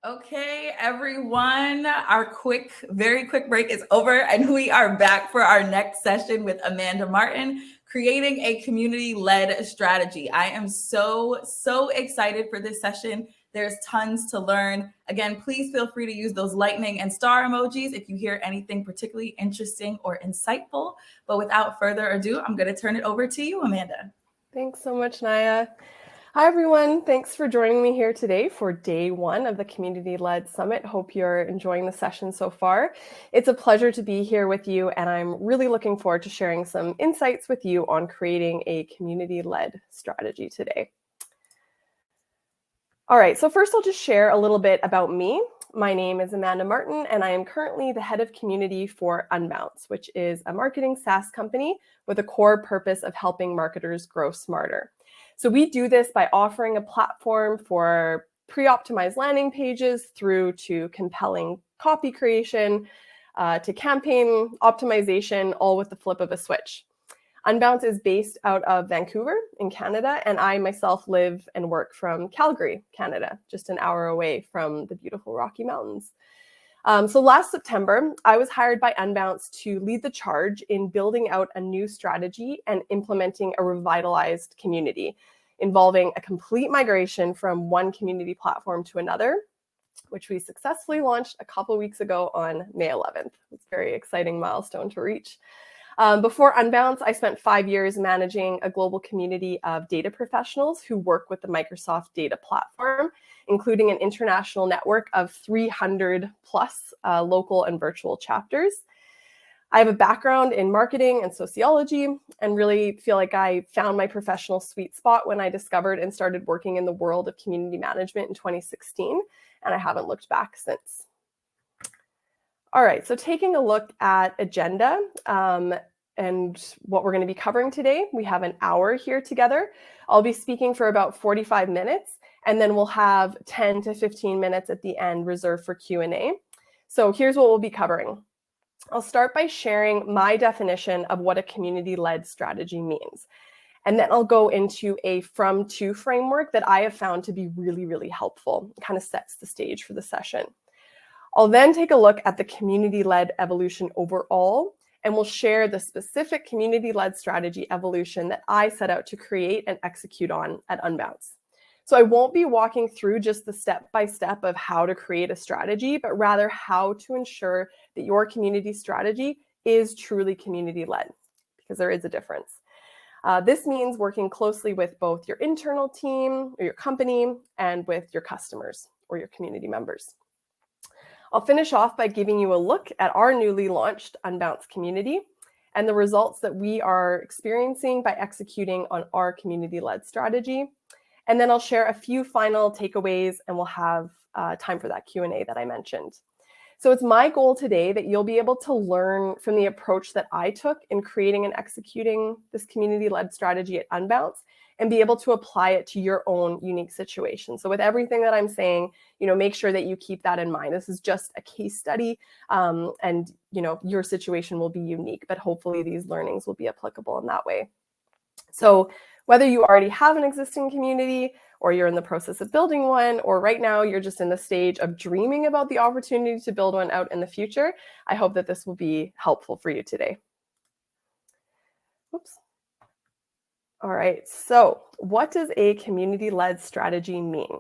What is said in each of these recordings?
Okay, everyone, our very quick break is over, and we are back for our next session with Amanda Martin, creating a community-led strategy. I am so excited for this session. There's tons to learn. Again, please feel free to use those lightning and star emojis if you hear anything particularly interesting or insightful. But without further ado, I'm going to turn it over to you, Amanda. Thanks so much, Naya. Hi, everyone. Thanks for joining me here today for day one of the Community-Led Summit. Hope you're enjoying the session so far. It's a pleasure to be here with you, and I'm really looking forward to sharing some insights with you on creating a community-led strategy today. All right, so first I'll just share a little bit about me. My name is Amanda Martin, and I am currently the head of community for Unbounce, which is a marketing SaaS company with a core purpose of helping marketers grow smarter. So we do this by offering a platform for pre-optimized landing pages through to compelling copy creation, to campaign optimization, all with the flip of a switch. Unbounce is based out of Vancouver in Canada, and I myself live and work from Calgary, Canada, just an hour away from the beautiful Rocky Mountains. So last September, I was hired by Unbounce to lead the charge in building out a new strategy and implementing a revitalized community, involving a complete migration from one community platform to another, which we successfully launched a couple weeks ago on May 11th. It's a very exciting milestone to reach. Before Unbounce, I spent 5 years managing a global community of data professionals who work with the Microsoft data platform, including an international network of 300 plus local and virtual chapters. I have a background in marketing and sociology and really feel like I found my professional sweet spot when I discovered and started working in the world of community management in 2016, and I haven't looked back since. All right, so taking a look at agenda and what we're going to be covering today, we have an hour here together. I'll be speaking for about 45 minutes, and then we'll have 10 to 15 minutes at the end reserved for Q&A. So here's what we'll be covering. I'll start by sharing my definition of what a community-led strategy means. And then I'll go into a from-to framework that I have found to be really helpful. It kind of sets the stage for the session. I'll then take a look at the community-led evolution overall, and we'll share the specific community-led strategy evolution that I set out to create and execute on at Unbounce. So I won't be walking through just the step-by-step of how to create a strategy, but rather how to ensure that your community strategy is truly community-led, because there is a difference. This means working closely with both your internal team or your company and with your customers or your community members. I'll finish off by giving you a look at our newly launched Unbounce community and the results that we are experiencing by executing on our community-led strategy. And then I'll share a few final takeaways, and we'll have time for that Q&A that I mentioned. So it's my goal today that you'll be able to learn from the approach that I took in creating and executing this community-led strategy at Unbounce and be able to apply it to your own unique situation. So with everything that I'm saying, make sure that you keep that in mind. This is just a case study, and your situation will be unique, but hopefully these learnings will be applicable in that way. So whether you already have an existing community or you're in the process of building one, or right now you're just in the stage of dreaming about the opportunity to build one out in the future, I hope that this will be helpful for you today. Oops. All right, so what does a community-led strategy mean?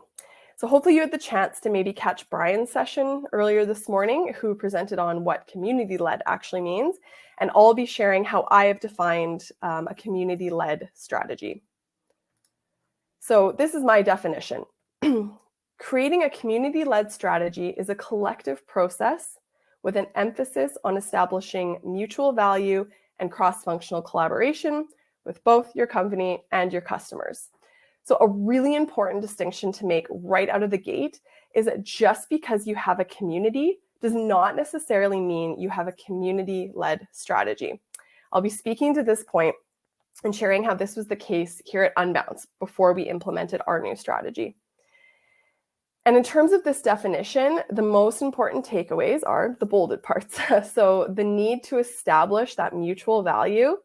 So hopefully you had the chance to maybe catch Brian's session earlier this morning, who presented on what community-led actually means. And I'll be sharing how I have defined a community-led strategy. So this is my definition. Creating a community-led strategy is a collective process with an emphasis on establishing mutual value and cross-functional collaboration with both your company and your customers. So a really important distinction to make right out of the gate is that just because you have a community does not necessarily mean you have a community-led strategy. I'll be speaking to this point and sharing how this was the case here at Unbounce before we implemented our new strategy. And in terms of this definition, the most important takeaways are the bolded parts. So the need to establish that mutual value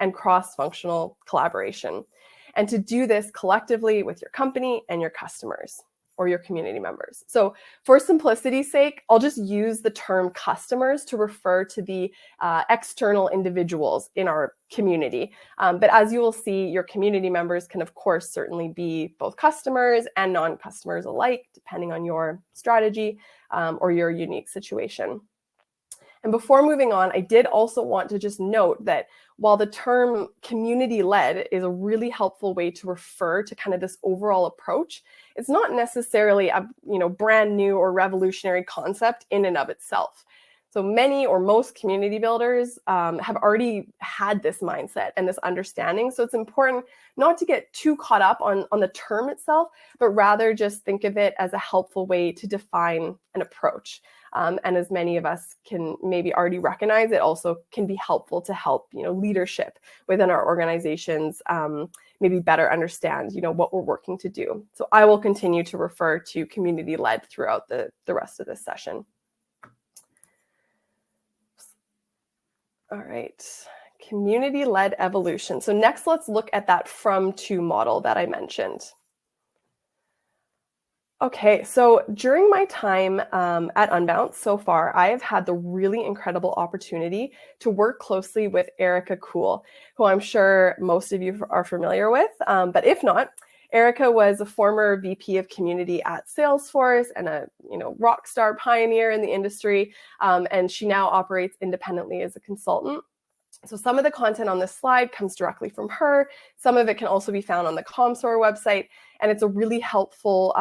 and cross-functional collaboration, and to do this collectively with your company and your customers. or your community members. So for simplicity's sake, I'll just use the term customers to refer to the external individuals in our community. But as you will see, your community members can, of course, certainly be both customers and non-customers alike, depending on your strategy or your unique situation. And before moving on, I did also want to just note that while the term community-led is a really helpful way to refer to kind of this overall approach, it's not necessarily a brand new or revolutionary concept in and of itself. So many or most community builders have already had this mindset and this understanding. So it's important not to get too caught up on the term itself, but rather just think of it as a helpful way to define an approach. And as many of us can maybe already recognize, it also can be helpful to help leadership within our organizations maybe better understand what we're working to do. So I will continue to refer to community-led throughout the rest of this session. All right, community-led evolution. So next, let's look at that from-to model that I mentioned. Okay, so during my time at Unbounce so far, I have had the really incredible opportunity to work closely with Erica Kuhl, who I'm sure most of you are familiar with. But if not, Erica was a former VP of community at Salesforce and a rock star pioneer in the industry, and she now operates independently as a consultant. So some of the content on this slide comes directly from her. Some of it can also be found on the ComSor website, and it's a really helpful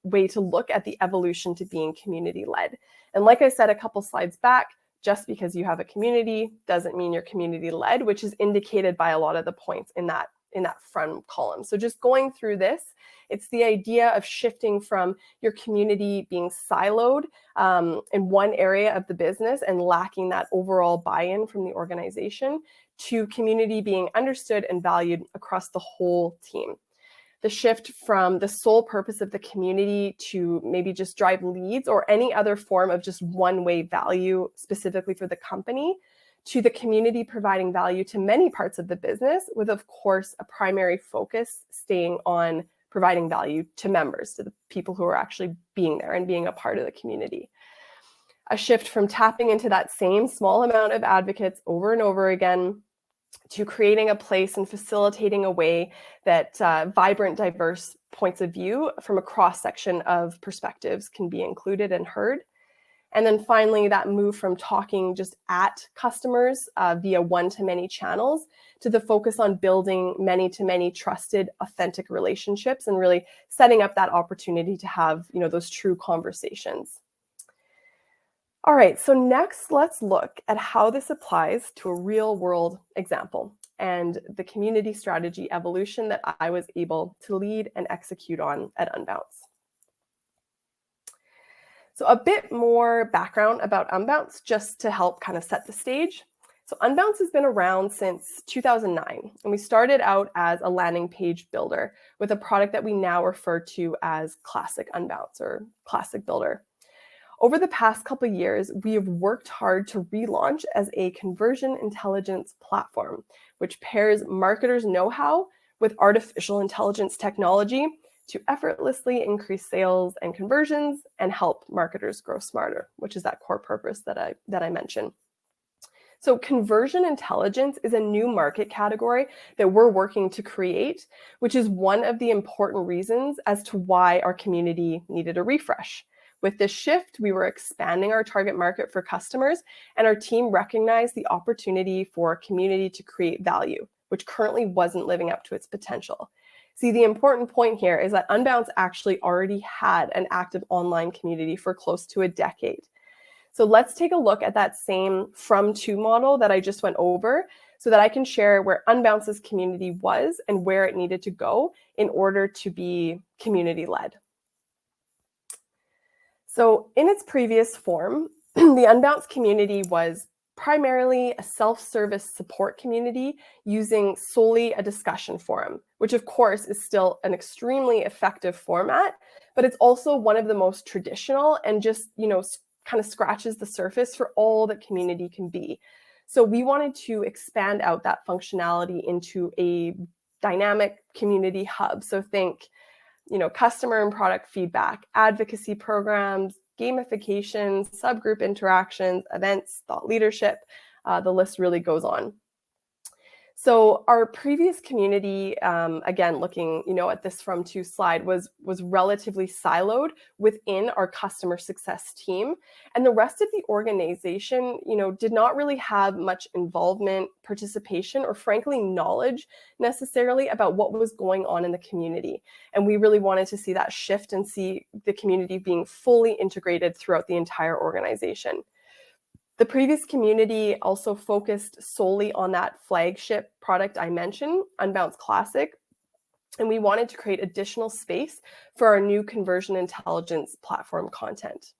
way to look at the evolution to being community-led. And like I said a couple slides back, just because you have a community doesn't mean you're community-led, which is indicated by a lot of the points in that front column. So just going through this, it's the idea of shifting from your community being siloed in one area of the business and lacking that overall buy-in from the organization to community being understood and valued across the whole team. The shift from the sole purpose of the community to maybe just drive leads or any other form of just one-way value specifically for the company, to the community providing value to many parts of the business, with, of course, a primary focus staying on providing value to members, to the people who are actually being there and being a part of the community. A shift from tapping into that same small amount of advocates over and over again to creating a place and facilitating a way that vibrant, diverse points of view from a cross-section of perspectives can be included and heard. And then finally, that move from talking just at customers via one-to-many channels to the focus on building many-to-many trusted, authentic relationships and really setting up that opportunity to have those true conversations. All right, so next, let's look at how this applies to a real-world example and the community strategy evolution that I was able to lead and execute on at Unbounce. So a bit more background about Unbounce just to help kind of set the stage. So Unbounce has been around since 2009, and we started out as a landing page builder with a product that we now refer to as Classic Unbounce or Classic Builder. Over the past couple of years, we have worked hard to relaunch as a conversion intelligence platform, which pairs marketers' know-how with artificial intelligence technology to effortlessly increase sales and conversions and help marketers grow smarter, which is that core purpose that I mentioned. So conversion intelligence is a new market category that we're working to create, which is one of the important reasons as to why our community needed a refresh. With this shift, we were expanding our target market for customers, and our team recognized the opportunity for a community to create value, which currently wasn't living up to its potential. See, the important point here is that Unbounce actually already had an active online community for close to a decade. So let's take a look at that same from-to model that I just went over so that I can share where Unbounce's community was and where it needed to go in order to be community-led. So in its previous form, the Unbounce community was primarily a self-service support community using solely a discussion forum, which of course is still an extremely effective format, but it's also one of the most traditional and just, kind of scratches the surface for all that community can be. So we wanted to expand out that functionality into a dynamic community hub. So think customer and product feedback, advocacy programs, gamification, subgroup interactions, events, thought leadership. The list really goes on. So our previous community, again, looking at this from two slide, was relatively siloed within our customer success team, and the rest of the organization, did not really have much involvement, participation, or frankly knowledge necessarily about what was going on in the community. And we really wanted to see that shift and see the community being fully integrated throughout the entire organization. The previous community also focused solely on that flagship product I mentioned, Unbounce Classic, and we wanted to create additional space for our new conversion intelligence platform content.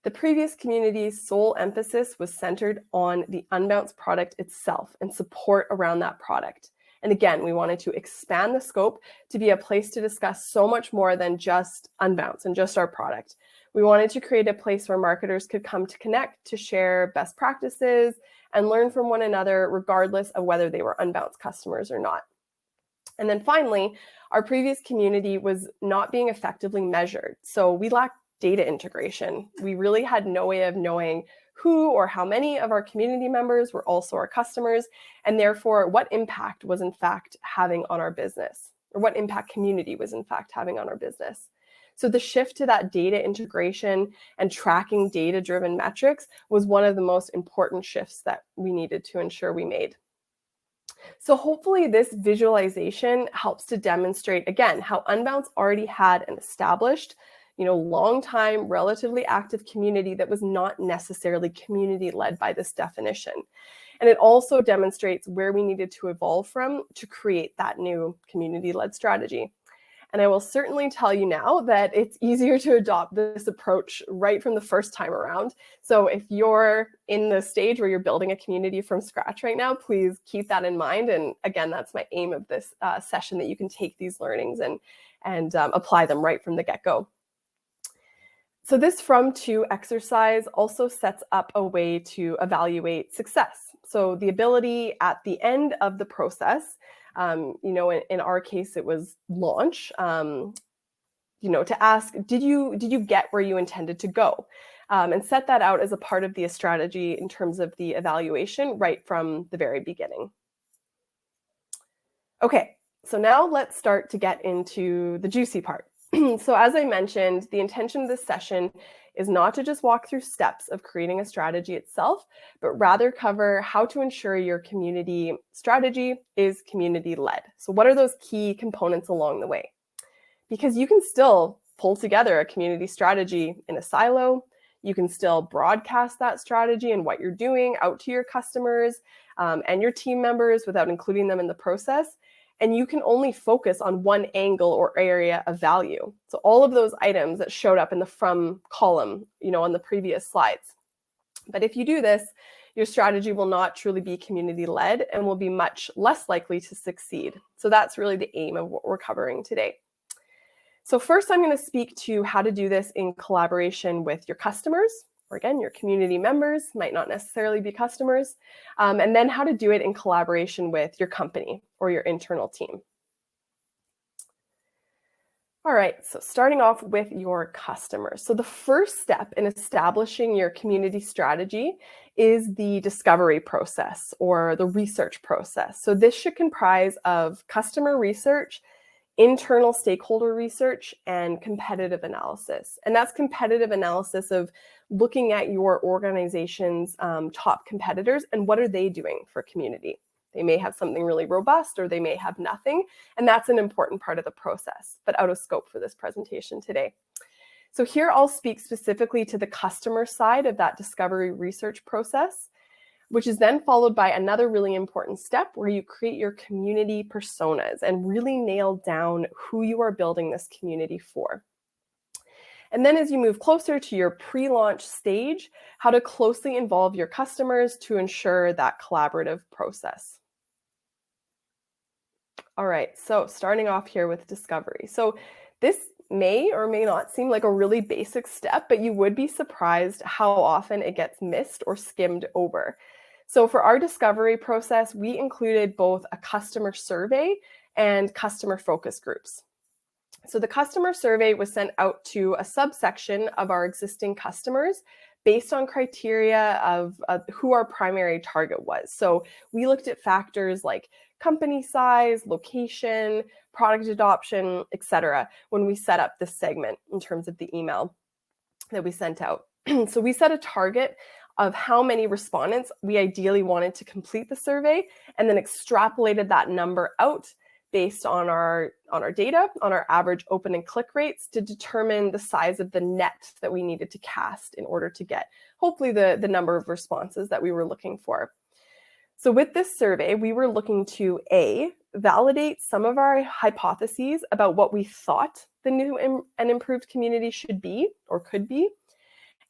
The previous community's sole emphasis was centered on the Unbounce product itself and support around that product. And again, we wanted to expand the scope to be a place to discuss so much more than just Unbounce and just our product. We wanted to create a place where marketers could come to connect, to share best practices, and learn from one another, regardless of whether they were Unbounce customers or not. And then finally, our previous community was not being effectively measured. So we lacked data integration. We really had no way of knowing who or how many of our community members were also our customers, and therefore what impact was in fact having on our business, or what impact community was in fact having on our business. So the shift to that data integration and tracking data-driven metrics was one of the most important shifts that we needed to ensure we made. So hopefully this visualization helps to demonstrate, again, how Unbounce already had an established, long time, relatively active community that was not necessarily community-led by this definition. And it also demonstrates where we needed to evolve from to create that new community-led strategy. And I will certainly tell you now that it's easier to adopt this approach right from the first time around. So if you're in the stage where you're building a community from scratch right now, please keep that in mind. And again, that's my aim of this session, that you can take these learnings and apply them right from the get-go. So this from to exercise also sets up a way to evaluate success. So the ability at the end of the process, in our case, it was launch, to ask, did you get where you intended to go? And set that out as a part of the strategy in terms of the evaluation right from the very beginning. Okay, so now let's start to get into the juicy part. So as I mentioned, the intention of this session is not to just walk through steps of creating a strategy itself, but rather cover how to ensure your community strategy is community-led. So what are those key components along the way? Because you can still pull together a community strategy in a silo. You can still broadcast that strategy and what you're doing out to your customers and your team members without including them in the process. And you can only focus on one angle or area of value. So all of those items that showed up in the from column, on the previous slides. But if you do this, your strategy will not truly be community-led and will be much less likely to succeed. So that's really the aim of what we're covering today. So first, I'm going to speak to how to do this in collaboration with your customers, or again, your community members, might not necessarily be customers, and then how to do it in collaboration with your company or your internal team. All right, so starting off with your customers. So the first step in establishing your community strategy is the discovery process or the research process. So this should comprise of customer research, internal stakeholder research, and competitive analysis. And that's competitive analysis of looking at your organization's top competitors and what are they doing for community. They may have something really robust or they may have nothing, and that's an important part of the process, but out of scope for this presentation today. So here I'll speak specifically to the customer side of that discovery research process, which is then followed by another really important step where you create your community personas and really nail down who you are building this community for. And then as you move closer to your pre-launch stage, how to closely involve your customers to ensure that collaborative process. All right, so starting off here with discovery. So this may or may not seem like a really basic step, but you would be surprised how often it gets missed or skimmed over. So for our discovery process, we included both a customer survey and customer focus groups. So the customer survey was sent out to a subsection of our existing customers based on criteria of who our primary target was. So we looked at factors like company size, location, product adoption, etc. when we set up this segment in terms of the email that we sent out. So we set a target of how many respondents we ideally wanted to complete the survey, and then extrapolated that number out based on our data, on our average open and click rates, to determine the size of the net that we needed to cast in order to get hopefully the number of responses that we were looking for. So with this survey, we were looking to A, validate some of our hypotheses about what we thought the new and improved community should be or could be,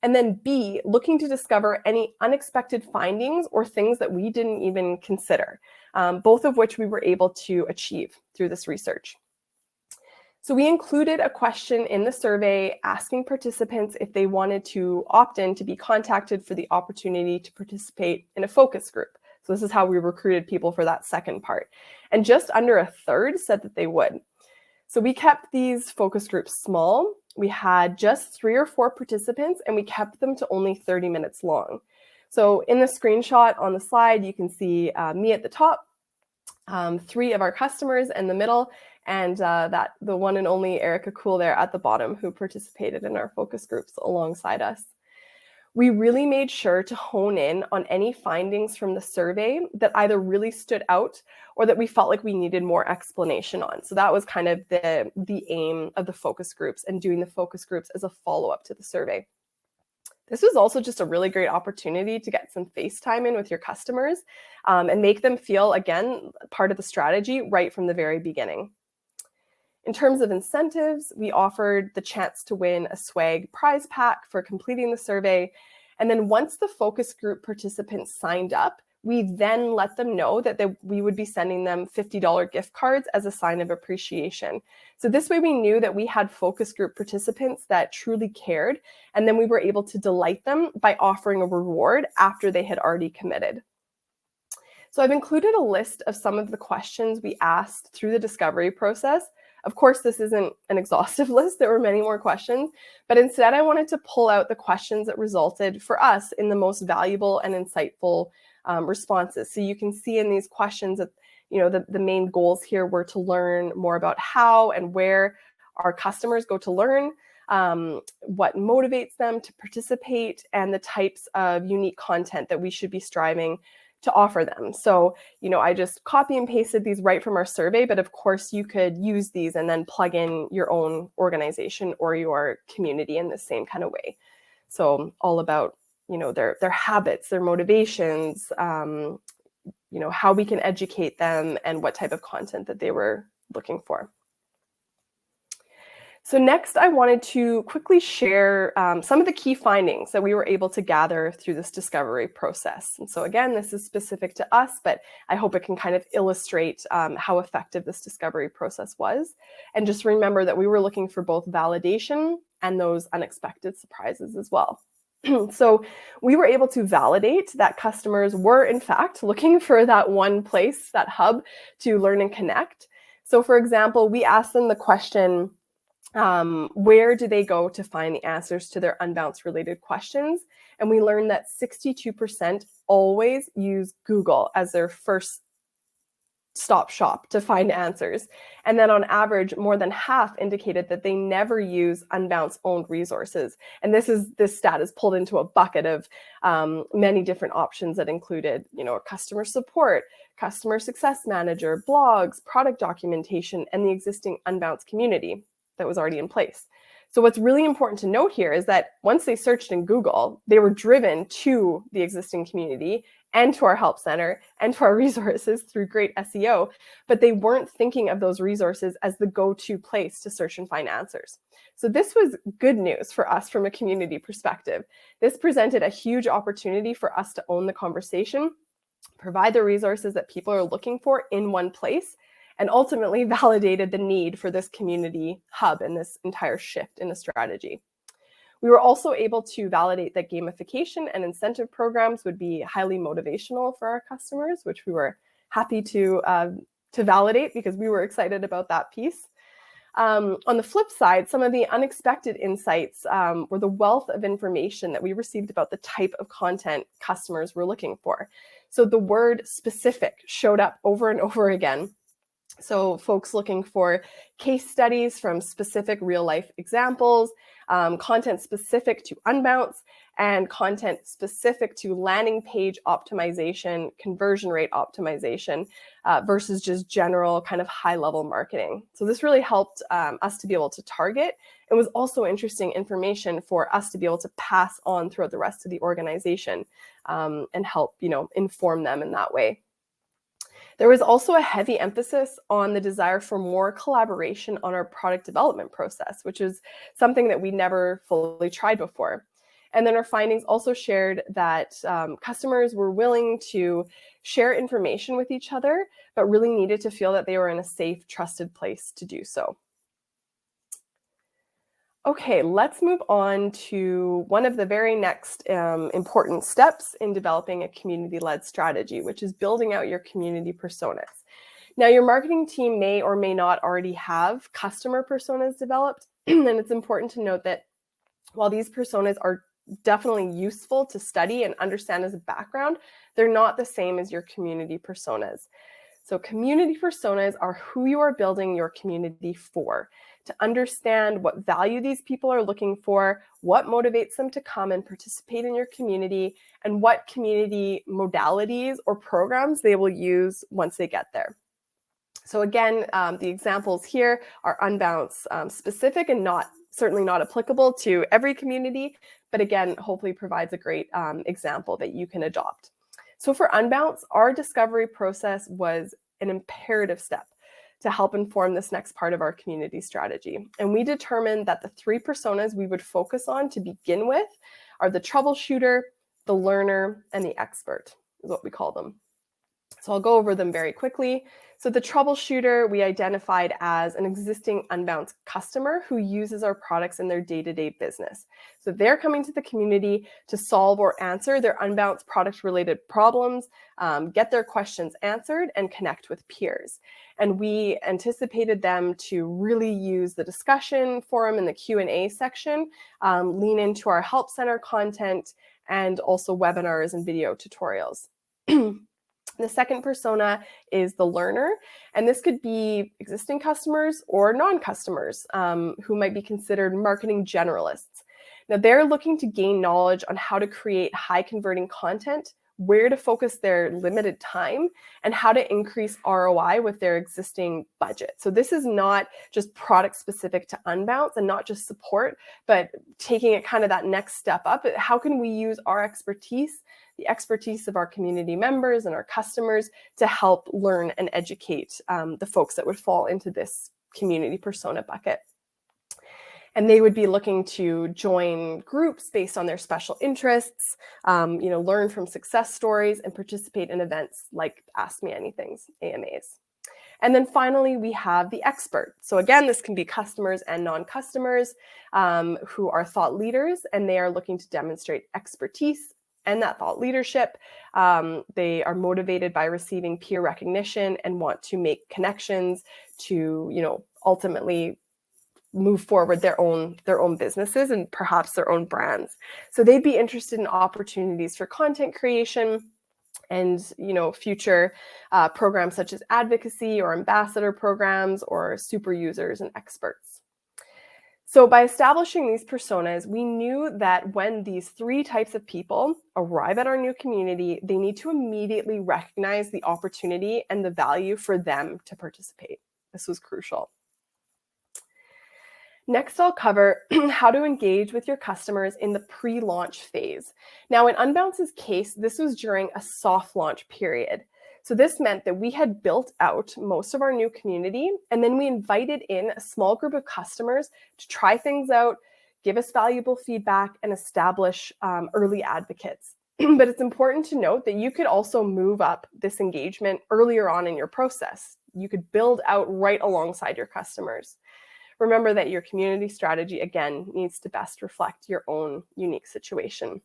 and then B, looking to discover any unexpected findings or things that we didn't even consider, both of which we were able to achieve through this research. So we included a question in the survey asking participants if they wanted to opt in to be contacted for the opportunity to participate in a focus group. So this is how we recruited people for that second part. And just under a third said that they would. So we kept these focus groups small. We had just 3 or 4 participants, and we kept them to only 30 minutes long. So in the screenshot on the slide, you can see me at the top, 3 of our customers in the middle, and the one and only Erica Cool there at the bottom, who participated in our focus groups alongside us. We really made sure to hone in on any findings from the survey that either really stood out or that we felt like we needed more explanation on. So that was kind of the aim of the focus groups, and doing the focus groups as a follow-up to the survey. This was also just a really great opportunity to get some face time in with your customers and make them feel, again, part of the strategy right from the very beginning. In terms of incentives, we offered the chance to win a swag prize pack for completing the survey. And then once the focus group participants signed up, we then let them know that we would be sending them $50 gift cards as a sign of appreciation. So this way we knew that we had focus group participants that truly cared, and then we were able to delight them by offering a reward after they had already committed. So I've included a list of some of the questions we asked through the discovery process. Of course, this isn't an exhaustive list. There were many more questions, but instead I wanted to pull out the questions that resulted for us in the most valuable and insightful responses. So you can see in these questions that, the main goals here were to learn more about how and where our customers go to learn, what motivates them to participate, and the types of unique content that we should be striving to offer them. So, I just copy and pasted these right from our survey, but of course you could use these and then plug in your own organization or your community in the same kind of way. So all about, their habits, their motivations, how we can educate them, and what type of content that they were looking for. So next, I wanted to quickly share some of the key findings that we were able to gather through this discovery process. And so again, this is specific to us, but I hope it can kind of illustrate how effective this discovery process was. And just remember that we were looking for both validation and those unexpected surprises as well. So we were able to validate that customers were, in fact, looking for that one place, that hub, to learn and connect. So for example, we asked them the question, where do they go to find the answers to their Unbounce related questions? And we learned that 62% always use Google as their first stop shop to find answers. And then on average, more than half indicated that they never use Unbounce owned resources. And this stat is pulled into a bucket of many different options that included, customer support, customer success manager, blogs, product documentation, and the existing Unbounce community that was already in place. So what's really important to note here is that once they searched in Google, they were driven to the existing community and to our help center and to our resources through great SEO, but they weren't thinking of those resources as the go-to place to search and find answers. So this was good news for us from a community perspective. This presented a huge opportunity for us to own the conversation, provide the resources that people are looking for in one place, and ultimately validated the need for this community hub and this entire shift in the strategy. We were also able to validate that gamification and incentive programs would be highly motivational for our customers, which we were happy to validate because we were excited about that piece. On the flip side, some of the unexpected insights were the wealth of information that we received about the type of content customers were looking for. So the word specific showed up over and over again. So folks looking for case studies from specific real life examples, content specific to Unbounce, and content specific to landing page optimization, conversion rate optimization, versus just general kind of high level marketing. So this really helped us to be able to target. It was also interesting information for us to be able to pass on throughout the rest of the organization and help, inform them in that way. There was also a heavy emphasis on the desire for more collaboration on our product development process, which is something that we never fully tried before. And then our findings also shared that customers were willing to share information with each other, but really needed to feel that they were in a safe, trusted place to do so. Okay, let's move on to one of the very next important steps in developing a community-led strategy, which is building out your community personas. Now, your marketing team may or may not already have customer personas developed, and it's important to note that while these personas are definitely useful to study and understand as a background, they're not the same as your community personas. So community personas are who you are building your community for, to understand what value these people are looking for, what motivates them to come and participate in your community, and what community modalities or programs they will use once they get there. So again, the examples here are Unbounce specific and certainly not applicable to every community, but again, hopefully provides a great example that you can adopt. So for Unbounce, our discovery process was an imperative step to help inform this next part of our community strategy. And we determined that the 3 personas we would focus on to begin with are the troubleshooter, the learner, and the expert, is what we call them. So I'll go over them very quickly. So the troubleshooter we identified as an existing Unbounce customer who uses our products in their day-to-day business. So they're coming to the community to solve or answer their Unbounce product-related problems, get their questions answered, and connect with peers. And we anticipated them to really use the discussion forum and the Q&A section, lean into our Help Center content, and also webinars and video tutorials. The second persona is the learner, and this could be existing customers or non-customers who might be considered marketing generalists. Now, they're looking to gain knowledge on how to create high-converting content, where to focus their limited time, and how to increase ROI with their existing budget. So this is not just product specific to Unbounce and not just support, but taking it kind of that next step up. How can we use our expertise, the expertise of our community members and our customers to help learn and educate the folks that would fall into this community persona bucket? And they would be looking to join groups based on their special interests, learn from success stories, and participate in events like Ask Me Anythings, AMAs. And then finally, we have the expert. So again, this can be customers and non-customers who are thought leaders, and they are looking to demonstrate expertise and that thought leadership. They are motivated by receiving peer recognition and want to make connections to, ultimately move forward their own businesses and perhaps their own brands. So they'd be interested in opportunities for content creation and future programs such as advocacy or ambassador programs or super users and experts. So by establishing these personas, we knew that when these 3 types of people arrive at our new community, they need to immediately recognize the opportunity and the value for them to participate. This was crucial. Next, I'll cover how to engage with your customers in the pre-launch phase. Now, in Unbounce's case, this was during a soft launch period. So this meant that we had built out most of our new community, and then we invited in a small group of customers to try things out, give us valuable feedback, and establish early advocates. But it's important to note that you could also move up this engagement earlier on in your process. You could build out right alongside your customers. Remember that your community strategy, again, needs to best reflect your own unique situation.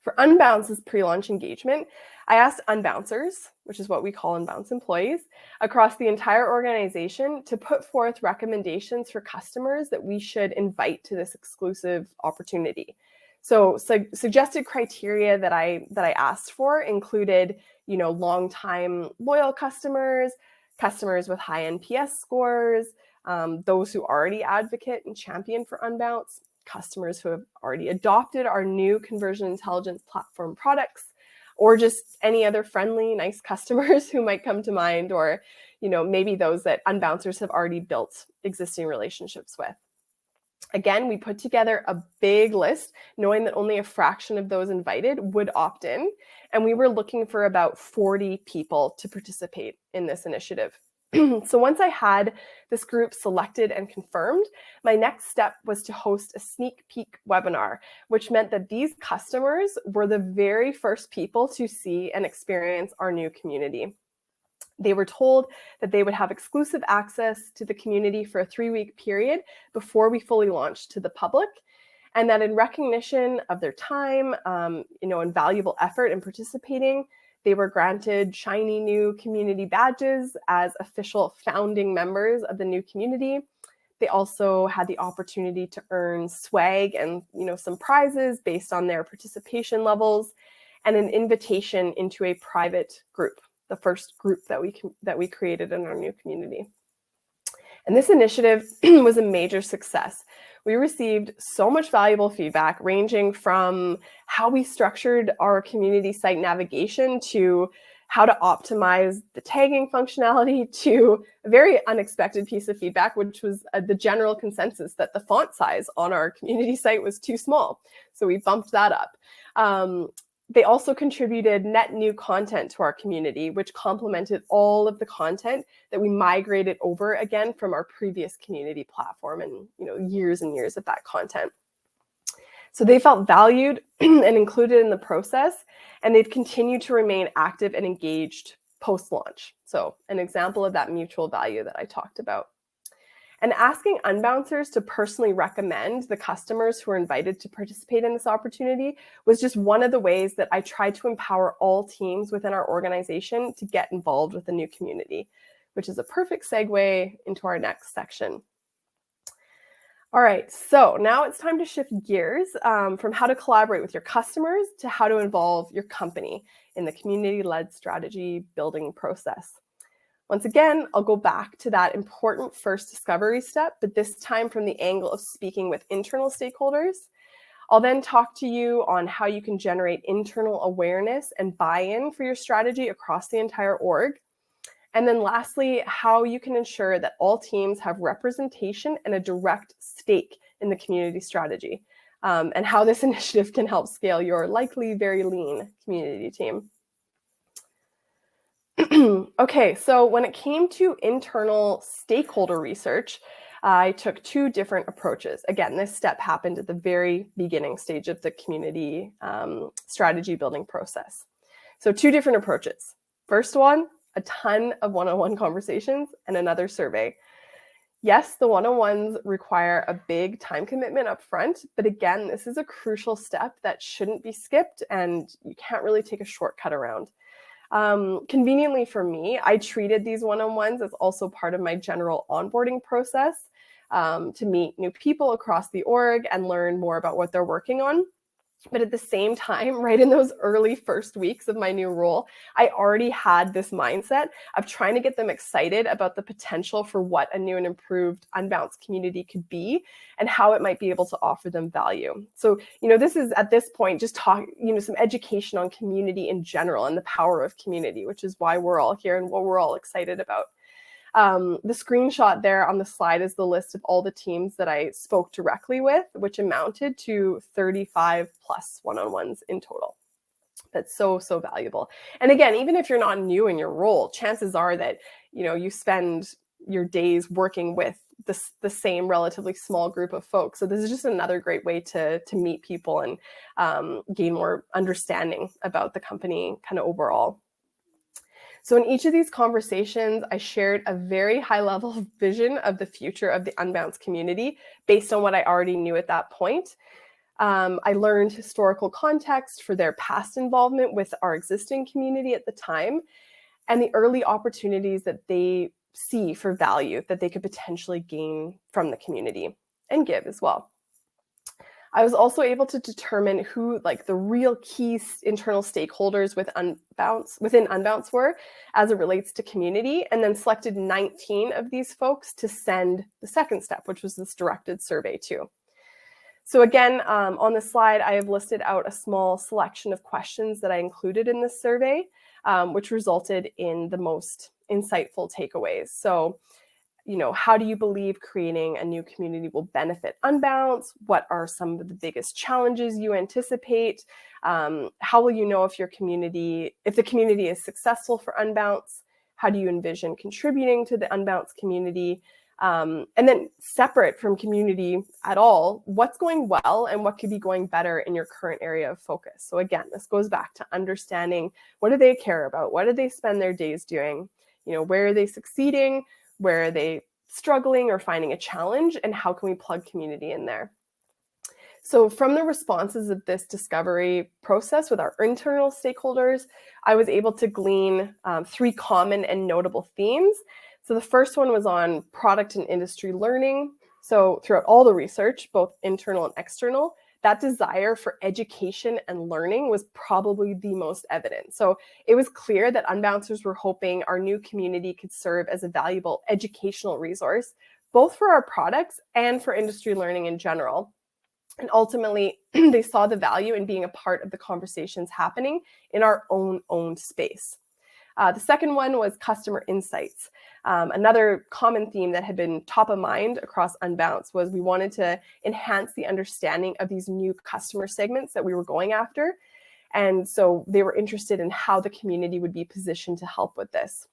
For Unbounce's pre-launch engagement, I asked Unbouncers, which is what we call Unbounce employees, across the entire organization to put forth recommendations for customers that we should invite to this exclusive opportunity. So suggested criteria that I asked for included, long-time loyal customers, customers with high NPS scores, those who already advocate and champion for Unbounce, customers who have already adopted our new conversion intelligence platform products, or just any other friendly, nice customers who might come to mind, or maybe those that Unbouncers have already built existing relationships with. Again, we put together a big list, knowing that only a fraction of those invited would opt in, and we were looking for about 40 people to participate in this initiative. So once I had this group selected and confirmed, my next step was to host a sneak peek webinar, which meant that these customers were the very first people to see and experience our new community. They were told that they would have exclusive access to the community for a 3-week period before we fully launched to the public, and that in recognition of their time, and valuable effort in participating, they were granted shiny new community badges as official founding members of the new community. They also had the opportunity to earn swag and some prizes based on their participation levels, and an invitation into a private group, the first group that we created in our new community. And this initiative was a major success. We received so much valuable feedback, ranging from how we structured our community site navigation to how to optimize the tagging functionality, to a very unexpected piece of feedback, which was the general consensus that the font size on our community site was too small. So we bumped that up. They also contributed net new content to our community, which complemented all of the content that we migrated over again from our previous community platform, and years and years of that content. So they felt valued and included in the process, and they've continued to remain active and engaged post-launch. So an example of that mutual value that I talked about. And asking Unbouncers to personally recommend the customers who are invited to participate in this opportunity was just one of the ways that I tried to empower all teams within our organization to get involved with the new community, which is a perfect segue into our next section. All right, so now it's time to shift gears from how to collaborate with your customers to how to involve your company in the community-led strategy building process. Once again, I'll go back to that important first discovery step, but this time from the angle of speaking with internal stakeholders. I'll then talk to you on how you can generate internal awareness and buy-in for your strategy across the entire org. And then lastly, how you can ensure that all teams have representation and a direct stake in the community strategy, and how this initiative can help scale your likely very lean community team. Okay, so when it came to internal stakeholder research, I took 2 different approaches. Again, this step happened at the very beginning stage of the community strategy building process. So 2 different approaches. First one, a ton of one-on-one conversations, and another survey. Yes, the one-on-ones require a big time commitment up front, but again, this is a crucial step that shouldn't be skipped, and you can't really take a shortcut around. Conveniently for me, I treated these one-on-ones as also part of my general onboarding process to meet new people across the org and learn more about what they're working on. But at the same time, right in those early first weeks of my new role, I already had this mindset of trying to get them excited about the potential for what a new and improved Unbounce community could be and how it might be able to offer them value. So, this is at this point just some education on community in general and the power of community, which is why we're all here and what we're all excited about. The screenshot there on the slide is the list of all the teams that I spoke directly with, which amounted to 35 plus one-on-ones in total. That's so valuable. And again, even if you're not new in your role, chances are that, you spend your days working with the same relatively small group of folks. So this is just another great way to meet people and gain more understanding about the company kind of overall. So in each of these conversations, I shared a very high-level vision of the future of the Unbounce community based on what I already knew at that point. I learned historical context for their past involvement with our existing community at the time, and the early opportunities that they see for value that they could potentially gain from the community and give as well. I was also able to determine who the real key internal stakeholders within Unbounce were as it relates to community, and then selected 19 of these folks to send the second step, which was this directed survey to. So again, on the slide, I have listed out a small selection of questions that I included in this survey, which resulted in the most insightful takeaways. So, how do you believe creating a new community will benefit Unbounce? What are some of the biggest challenges you anticipate? How will you know if the community is successful for Unbounce? How do you envision contributing to the Unbounce community? And then separate from community at all, what's going well and what could be going better in your current area of focus? So again, this goes back to understanding, what do they care about? What do they spend their days doing? Where are they succeeding? Where are they struggling or finding a challenge? And how can we plug community in there? So from the responses of this discovery process with our internal stakeholders, I was able to glean 3 common and notable themes. So the first one was on product and industry learning. So throughout all the research, both internal and external, that desire for education and learning was probably the most evident. So it was clear that Unbouncers were hoping our new community could serve as a valuable educational resource, both for our products and for industry learning in general. And ultimately, they saw the value in being a part of the conversations happening in our own space. The second one was customer insights. Another common theme that had been top of mind across Unbounce was we wanted to enhance the understanding of these new customer segments that we were going after. And so they were interested in how the community would be positioned to help with this.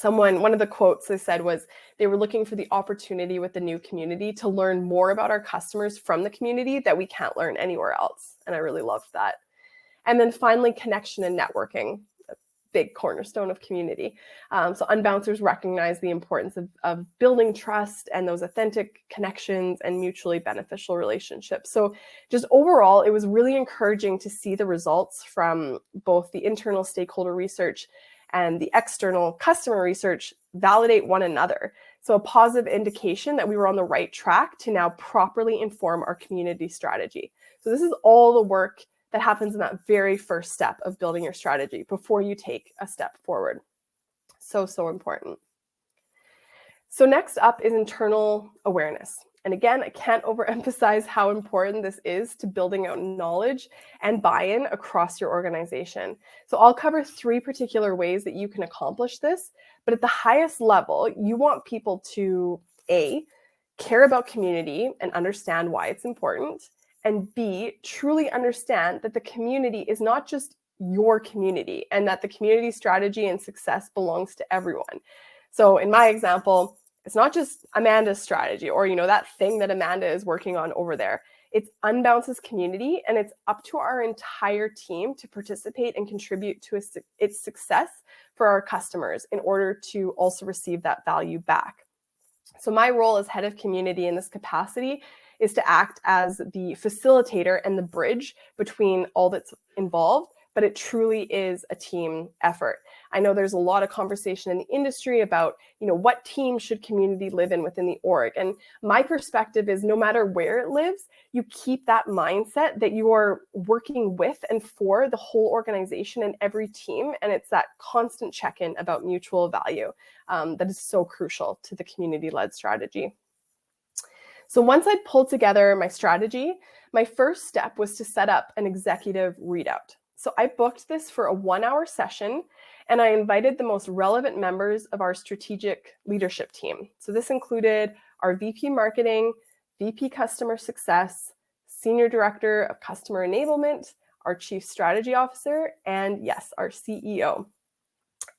One of the quotes they said was they were looking for the opportunity with the new community to learn more about our customers from the community that we can't learn anywhere else. And I really loved that. And then finally, connection and networking. Big cornerstone of community. So Unbouncers recognize the importance of building trust and those authentic connections and mutually beneficial relationships. So just overall, it was really encouraging to see the results from both the internal stakeholder research and the external customer research validate one another. So a positive indication that we were on the right track to now properly inform our community strategy. So this is all the work that happens in that very first step of building your strategy before you take a step forward. So important. So next up is internal awareness. And again, I can't overemphasize how important this is to building out knowledge and buy-in across your organization. So I'll cover 3 particular ways that you can accomplish this. But at the highest level, you want people to A, care about community and understand why it's important, and B, truly understand that the community is not just your community and that the community strategy and success belongs to everyone. So in my example, it's not just Amanda's strategy or, that thing that Amanda is working on over there. It's Unbounce's community, and it's up to our entire team to participate and contribute to its success for our customers in order to also receive that value back. So my role as head of community in this capacity is to act as the facilitator and the bridge between all that's involved, but it truly is a team effort. I know there's a lot of conversation in the industry about, what team should community live in within the org. And my perspective is no matter where it lives, you keep that mindset that you are working with and for the whole organization and every team. And it's that constant check-in about mutual value that is so crucial to the community-led strategy. So once I pulled together my strategy, my first step was to set up an executive readout. So I booked this for a 1-hour session, and I invited the most relevant members of our strategic leadership team. So this included our VP Marketing, VP Customer Success, Senior Director of Customer Enablement, our Chief Strategy Officer, and yes, our CEO.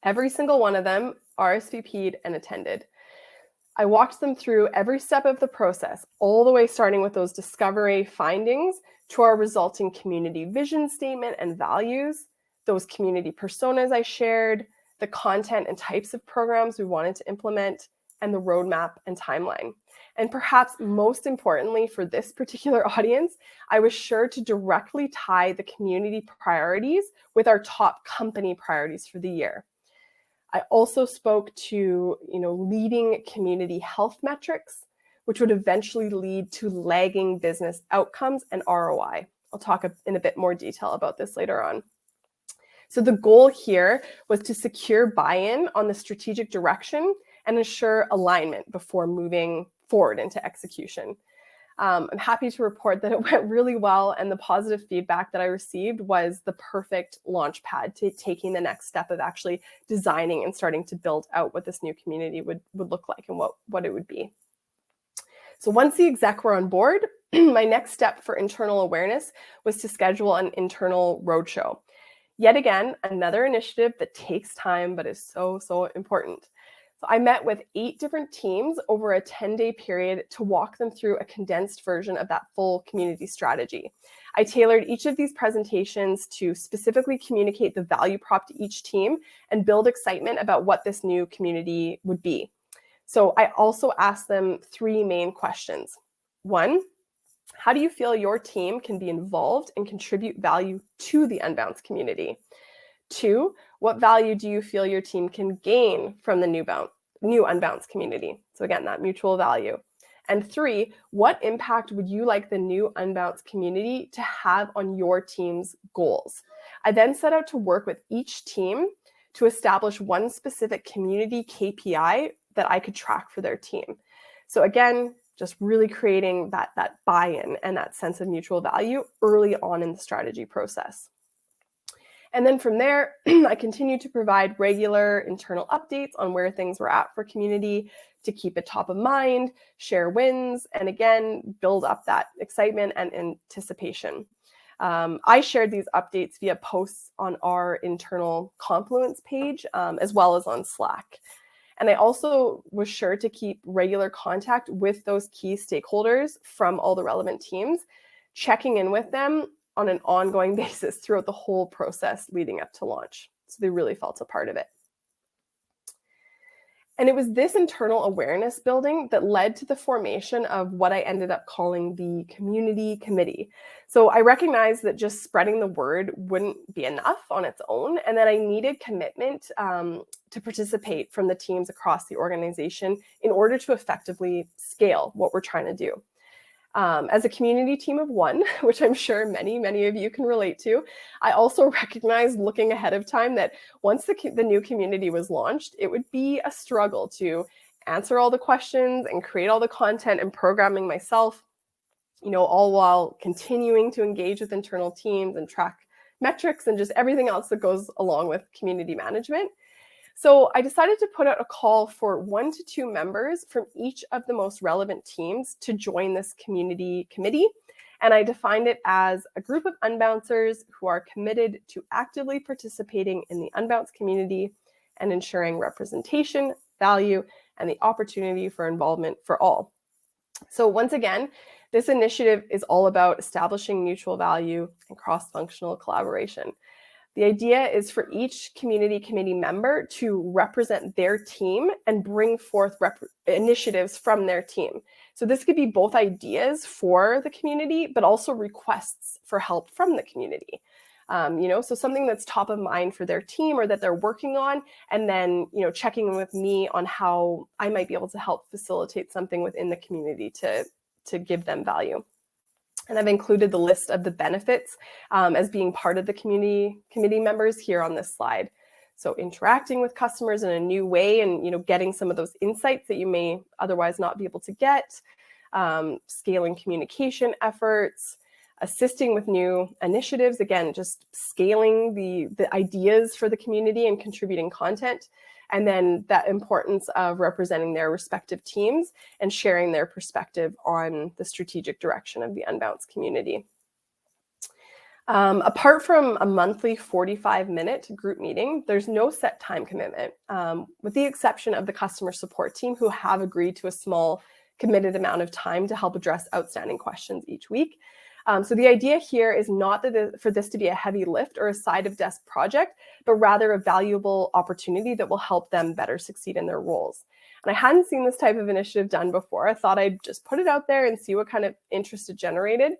Every single one of them RSVP'd and attended. I walked them through every step of the process, all the way starting with those discovery findings to our resulting community vision statement and values, those community personas I shared, the content and types of programs we wanted to implement, and the roadmap and timeline. And perhaps most importantly for this particular audience, I was sure to directly tie the community priorities with our top company priorities for the year. I also spoke to, leading community health metrics, which would eventually lead to lagging business outcomes and ROI. I'll talk in a bit more detail about this later on. So the goal here was to secure buy-in on the strategic direction and ensure alignment before moving forward into execution. I'm happy to report that it went really well, and the positive feedback that I received was the perfect launch pad to taking the next step of actually designing and starting to build out what this new community would look like and what it would be. So once the exec were on board, my next step for internal awareness was to schedule an internal roadshow. Yet again, another initiative that takes time but is so, so important. So I met with 8 different teams over a 10-day period to walk them through a condensed version of that full community strategy. I tailored each of these presentations to specifically communicate the value prop to each team and build excitement about what this new community would be. So I also asked them 3 main questions. 1, how do you feel your team can be involved and contribute value to the Unbounce community? 2, what value do you feel your team can gain from the new Unbounce community? So again, that mutual value. And 3, what impact would you like the new Unbounce community to have on your team's goals? I then set out to work with each team to establish one specific community KPI that I could track for their team. So again, just really creating that buy-in and that sense of mutual value early on in the strategy process. And then from there, I continued to provide regular internal updates on where things were at for community to keep it top of mind, share wins, and again, build up that excitement and anticipation. I shared these updates via posts on our internal Confluence page, as well as on Slack. And I also was sure to keep regular contact with those key stakeholders from all the relevant teams, checking in with them on an ongoing basis throughout the whole process leading up to launch. So they really felt a part of it. And it was this internal awareness building that led to the formation of what I ended up calling the community committee. So I recognized that just spreading the word wouldn't be enough on its own, and that I needed commitment to participate from the teams across the organization in order to effectively scale what we're trying to do. As a community team of 1, which I'm sure many of you can relate to, I also recognized looking ahead of time that once the new community was launched, it would be a struggle to answer all the questions and create all the content and programming myself, all while continuing to engage with internal teams and track metrics and just everything else that goes along with community management. So I decided to put out a call for 1 to 2 members from each of the most relevant teams to join this community committee. And I defined it as a group of Unbouncers who are committed to actively participating in the Unbounce community and ensuring representation, value, and the opportunity for involvement for all. So once again, this initiative is all about establishing mutual value and cross-functional collaboration. The idea is for each community committee member to represent their team and bring forth initiatives from their team. So this could be both ideas for the community, but also requests for help from the community. So something that's top of mind for their team or that they're working on, and then, checking in with me on how I might be able to help facilitate something within the community to give them value. And I've included the list of the benefits as being part of the community members here on this slide. So interacting with customers in a new way and getting some of those insights that you may otherwise not be able to get, scaling communication efforts, assisting with new initiatives, again, just scaling the ideas for the community and contributing content. And then that importance of representing their respective teams and sharing their perspective on the strategic direction of the Unbounce community. Apart from a monthly 45-minute group meeting, there's no set time commitment, with the exception of the customer support team who have agreed to a small committed amount of time to help address outstanding questions each week. So the idea here is not for this to be a heavy lift or a side of desk project, but rather a valuable opportunity that will help them better succeed in their roles. And I hadn't seen this type of initiative done before. I thought I'd just put it out there and see what kind of interest it generated.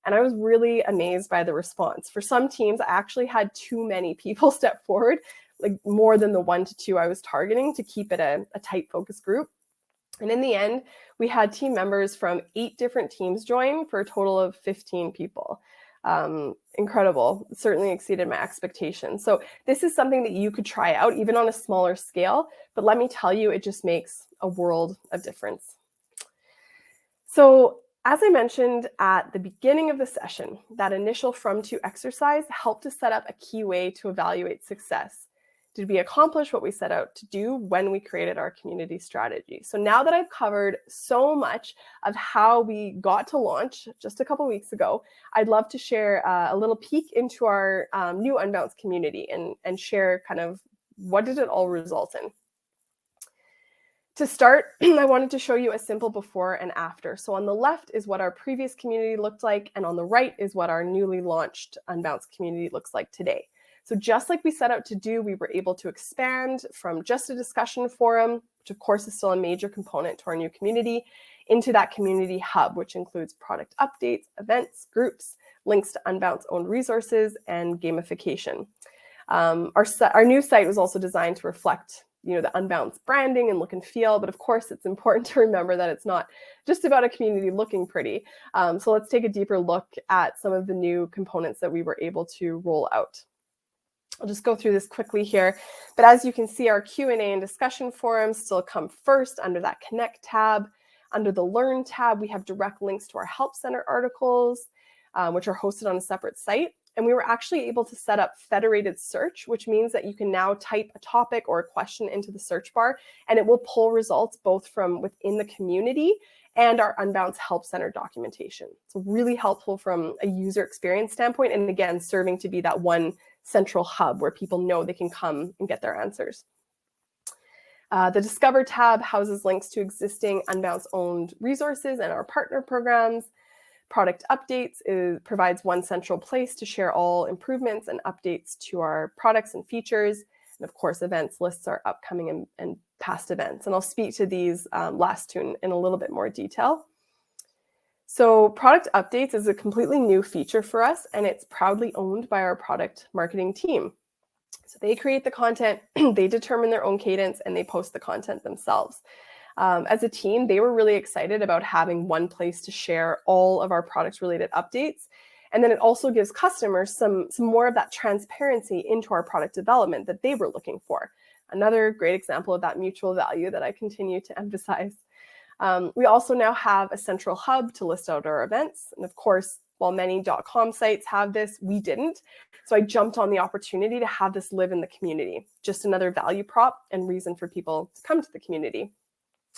And I was really amazed by the response. For some teams, I actually had too many people step forward, like more than the 1 to 2 I was targeting, to keep it a tight focus group. And in the end, we had team members from 8 different teams join for a total of 15 people. Incredible. Certainly exceeded my expectations. So this is something that you could try out even on a smaller scale, but let me tell you, it just makes a world of difference. So as I mentioned at the beginning of the session, that initial from-to exercise helped to set up a key way to evaluate success. Did we accomplish what we set out to do when we created our community strategy? So now that I've covered so much of how we got to launch just a couple weeks ago, I'd love to share a little peek into our new Unbounce community and share kind of what did it all result in. To start, I wanted to show you a simple before and after. So on the left is what our previous community looked like, and on the right is what our newly launched Unbounce community looks like today. So just like we set out to do, we were able to expand from just a discussion forum, which of course is still a major component to our new community, into that community hub, which includes product updates, events, groups, links to Unbounce-owned resources, and gamification. Our new site was also designed to reflect the Unbounce branding and look and feel, but of course it's important to remember that it's not just about a community looking pretty. So let's take a deeper look at some of the new components that we were able to roll out. I'll just go through this quickly here, but as you can see, our Q&A and discussion forums still come first under that Connect tab. Under the Learn tab, we have direct links to our Help Center articles, which are hosted on a separate site. And we were actually able to set up federated search, which means that you can now type a topic or a question into the search bar, and it will pull results both from within the community and our Unbounce Help Center documentation. So really helpful from a user experience standpoint, and again, serving to be that one central hub where people know they can come and get their answers. The Discover tab houses links to existing Unbounce-owned resources and our partner programs. Product updates provides one central place to share all improvements and updates to our products and features. And of course, events lists our upcoming and past events. And I'll speak to these last two in a little bit more detail. So product updates is a completely new feature for us, and it's proudly owned by our product marketing team. So they create the content, they determine their own cadence, and they post the content themselves. As a team, they were really excited about having one place to share all of our product-related updates. And then it also gives customers some more of that transparency into our product development that they were looking for. Another great example of that mutual value that I continue to emphasize. We also now have a central hub to list out our events. And of course, while many .com sites have this, we didn't. So I jumped on the opportunity to have this live in the community. Just another value prop and reason for people to come to the community.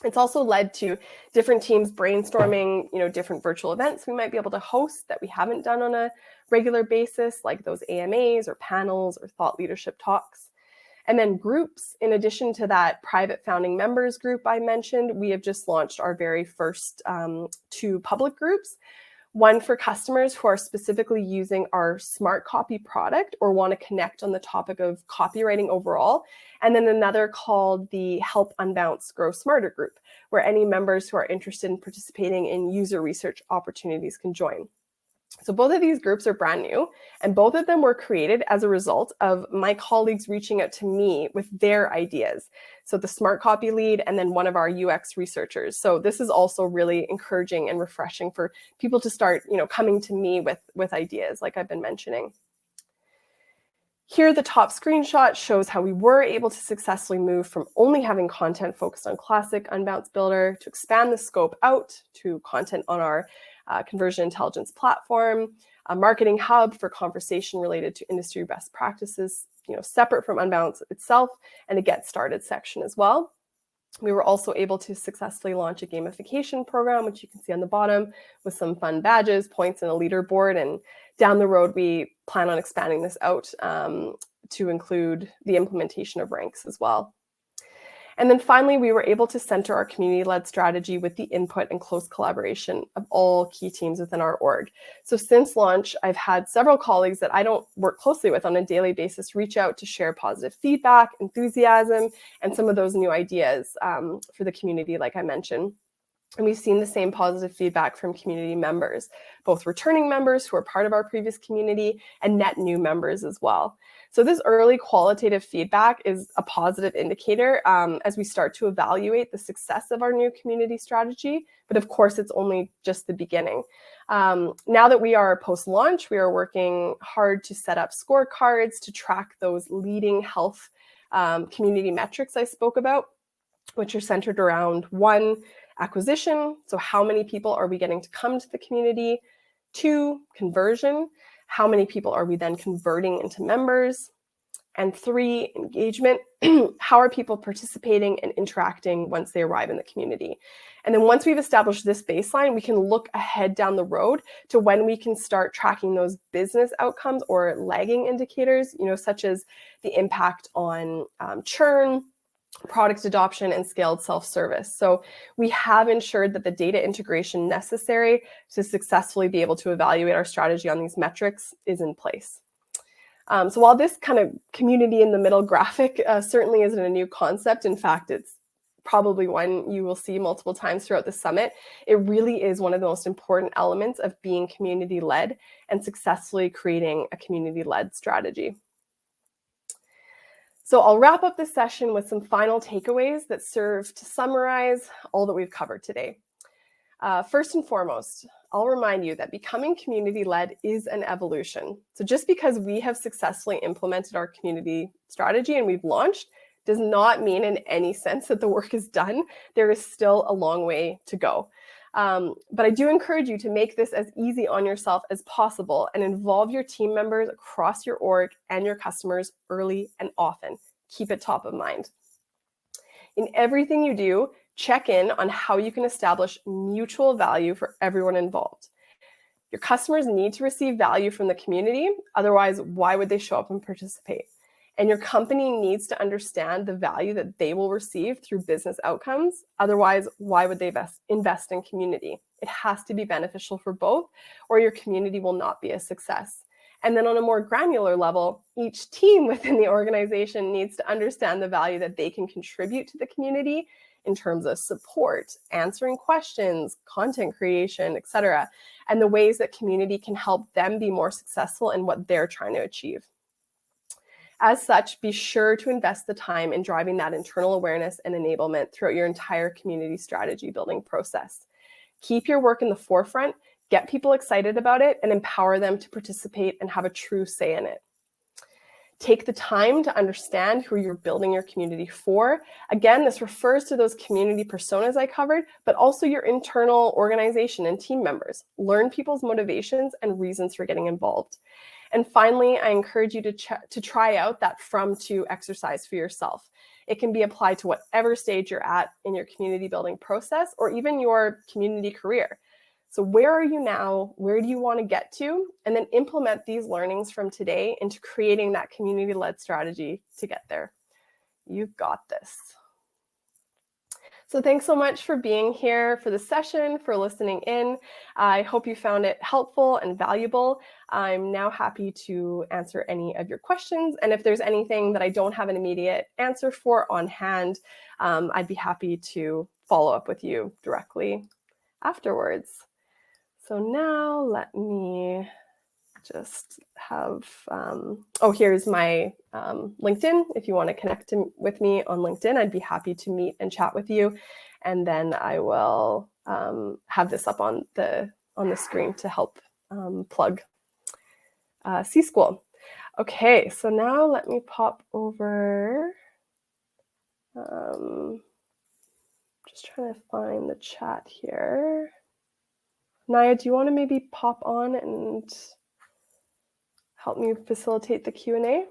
It's also led to different teams brainstorming, different virtual events we might be able to host that we haven't done on a regular basis, like those AMAs or panels or thought leadership talks. And then groups, in addition to that private founding members group I mentioned, we have just launched our very first 2 public groups. One for customers who are specifically using our Smart Copy product or want to connect on the topic of copywriting overall. And then another called the Help Unbounce Grow Smarter group, where any members who are interested in participating in user research opportunities can join. So both of these groups are brand new, and both of them were created as a result of my colleagues reaching out to me with their ideas. So the Smart Copy lead and then one of our UX researchers. So this is also really encouraging and refreshing for people to start, coming to me with ideas like I've been mentioning. Here, the top screenshot shows how we were able to successfully move from only having content focused on classic Unbounce Builder to expand the scope out to content on our conversion intelligence platform, a marketing hub for conversation related to industry best practices, separate from Unbounce itself, and a get started section as well. We were also able to successfully launch a gamification program, which you can see on the bottom, with some fun badges, points, and a leaderboard. And down the road, we plan on expanding this out to include the implementation of ranks as well. And then finally, we were able to center our community-led strategy with the input and close collaboration of all key teams within our org. So since launch, I've had several colleagues that I don't work closely with on a daily basis reach out to share positive feedback, enthusiasm, and some of those new ideas for the community, like I mentioned. And we've seen the same positive feedback from community members, both returning members who are part of our previous community and net new members as well. So this early qualitative feedback is a positive indicator as we start to evaluate the success of our new community strategy. But of course, it's only just the beginning. Now that we are post-launch, we are working hard to set up scorecards to track those leading health community metrics I spoke about, which are centered around 1, acquisition, so how many people are we getting to come to the community? 2, conversion, how many people are we then converting into members? And 3, engagement, how are people participating and interacting once they arrive in the community? And then once we've established this baseline, we can look ahead down the road to when we can start tracking those business outcomes or lagging indicators, such as the impact on churn, product adoption, and scaled self-service. So we have ensured that the data integration necessary to successfully be able to evaluate our strategy on these metrics is in place. So while this kind of community in the middle graphic certainly isn't a new concept, in fact, it's probably one you will see multiple times throughout the summit, it really is one of the most important elements of being community-led and successfully creating a community-led strategy. So I'll wrap up this session with some final takeaways that serve to summarize all that we've covered today. First and foremost, I'll remind you that becoming community-led is an evolution. So just because we have successfully implemented our community strategy and we've launched does not mean in any sense that the work is done. There is still a long way to go. But I do encourage you to make this as easy on yourself as possible and involve your team members across your org and your customers early and often. Keep it top of mind. In everything you do, check in on how you can establish mutual value for everyone involved. Your customers need to receive value from the community. Otherwise, why would they show up and participate? And your company needs to understand the value that they will receive through business outcomes. Otherwise, why would they invest in community? It has to be beneficial for both, or your community will not be a success. And then on a more granular level, each team within the organization needs to understand the value that they can contribute to the community in terms of support, answering questions, content creation, etc., and the ways that community can help them be more successful in what they're trying to achieve. As such, be sure to invest the time in driving that internal awareness and enablement throughout your entire community strategy building process. Keep your work in the forefront, get people excited about it, and empower them to participate and have a true say in it. Take the time to understand who you're building your community for. Again, this refers to those community personas I covered, but also your internal organization and team members. Learn people's motivations and reasons for getting involved. And finally, I encourage you to try out that from-to exercise for yourself. It can be applied to whatever stage you're at in your community building process or even your community career. So where are you now? Where do you want to get to? And then implement these learnings from today into creating that community-led strategy to get there. You've got this. So thanks so much for being here for the session, for listening in. I hope you found it helpful and valuable. I'm now happy to answer any of your questions. And if there's anything that I don't have an immediate answer for on hand, I'd be happy to follow up with you directly afterwards. So now let me just have, here's my LinkedIn. If you want to connect with me on LinkedIn, I'd be happy to meet and chat with you. And then I will have this up on the screen to help plug C-School. Okay, so now let me pop over. Just trying to find the chat here. Naya, do you want to maybe pop on and help me facilitate the Q&A?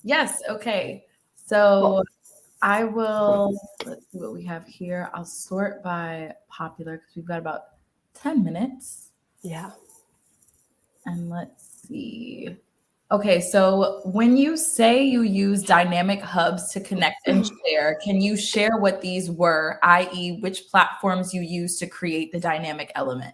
Yes, okay. So I will, let's see what we have here. I'll sort by popular because we've got about 10 minutes. Yeah. And let's see. Okay, so when you say you use dynamic hubs to connect and share, can you share what these were, i.e., which platforms you use to create the dynamic element?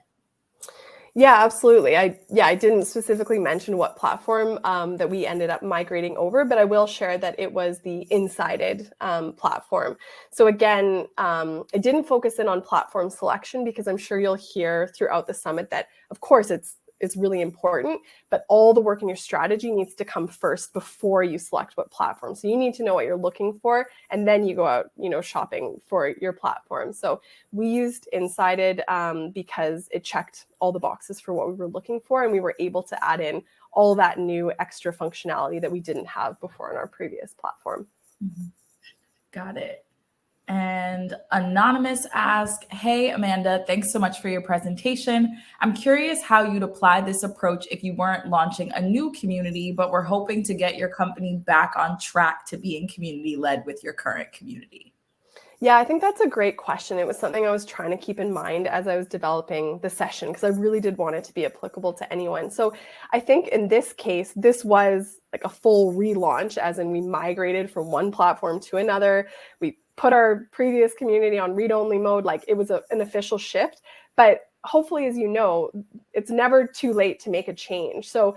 Yeah, absolutely. I didn't specifically mention what platform that we ended up migrating over, but I will share that it was the Insided platform. So again, I didn't focus in on platform selection because I'm sure you'll hear throughout the summit that, of course, it's really important, but all the work in your strategy needs to come first before you select what platform. So you need to know what you're looking for, and then you go out, shopping for your platform. So we used Insided because it checked all the boxes for what we were looking for, and we were able to add in all that new extra functionality that we didn't have before in our previous platform. Mhm. Got it. And Anonymous asked, hey, Amanda, thanks so much for your presentation. I'm curious how you'd apply this approach if you weren't launching a new community, but were hoping to get your company back on track to being community led with your current community. Yeah, I think that's a great question. It was something I was trying to keep in mind as I was developing the session because I really did want it to be applicable to anyone. So I think in this case, this was like a full relaunch, as in we migrated from one platform to another. We put our previous community on read-only mode, like it was an official shift. But hopefully, as you know, it's never too late to make a change. So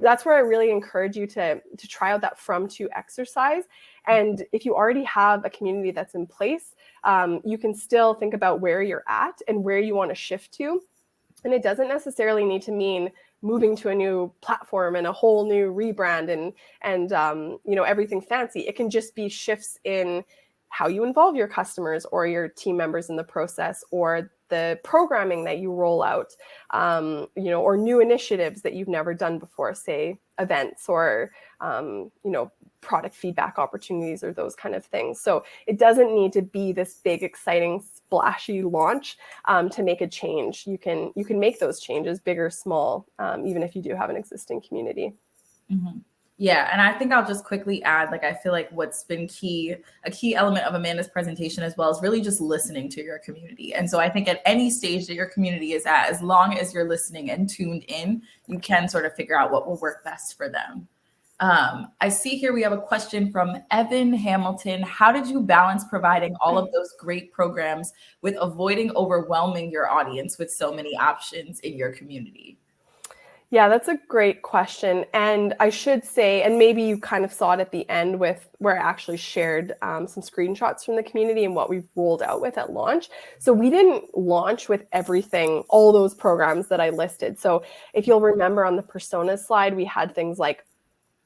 that's where I really encourage you to try out that from to exercise. And if you already have a community that's in place, you can still think about where you're at and where you want to shift to. And it doesn't necessarily need to mean moving to a new platform and a whole new rebrand and everything fancy. It can just be shifts in how you involve your customers or your team members in the process, or the programming that you roll out, or new initiatives that you've never done before, say events or product feedback opportunities or those kind of things. So it doesn't need to be this big, exciting, splashy launch to make a change. You can make those changes, big or small, even if you do have an existing community. Mm-hmm. Yeah, and I think I'll just quickly add, like, I feel like what's been a key element of Amanda's presentation as well is really just listening to your community. And so I think at any stage that your community is at, as long as you're listening and tuned in, you can sort of figure out what will work best for them. I see here we have a question from Evan Hamilton. How did you balance providing all of those great programs with avoiding overwhelming your audience with so many options in your community? Yeah, that's a great question. And I should say, and maybe you kind of saw it at the end with where I actually shared some screenshots from the community and what we've rolled out with at launch. So we didn't launch with everything, all those programs that I listed. So if you'll remember on the personas slide, we had things like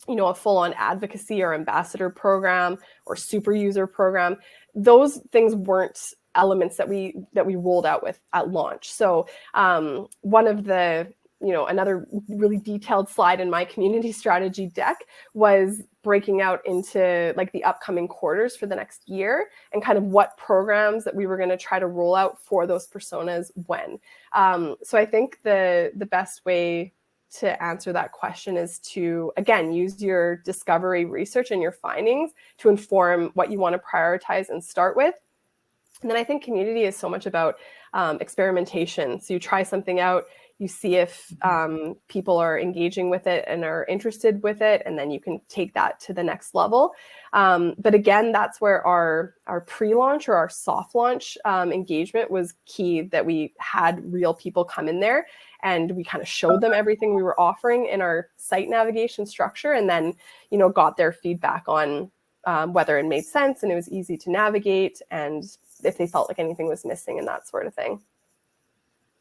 a full-on advocacy or ambassador program or super user program. Those things weren't elements that we rolled out with at launch. So one of the another really detailed slide in my community strategy deck was breaking out into like the upcoming quarters for the next year and kind of what programs that we were going to try to roll out for those personas when. So I think the best way to answer that question is to, again, use your discovery research and your findings to inform what you want to prioritize and start with. And then I think community is so much about experimentation. So you try something out, you see if people are engaging with it and are interested with it, and then you can take that to the next level. But again, that's where our pre-launch or our soft launch engagement was key, that we had real people come in there and we kind of showed them everything we were offering in our site navigation structure, and then got their feedback on whether it made sense and it was easy to navigate, and if they felt like anything was missing and that sort of thing.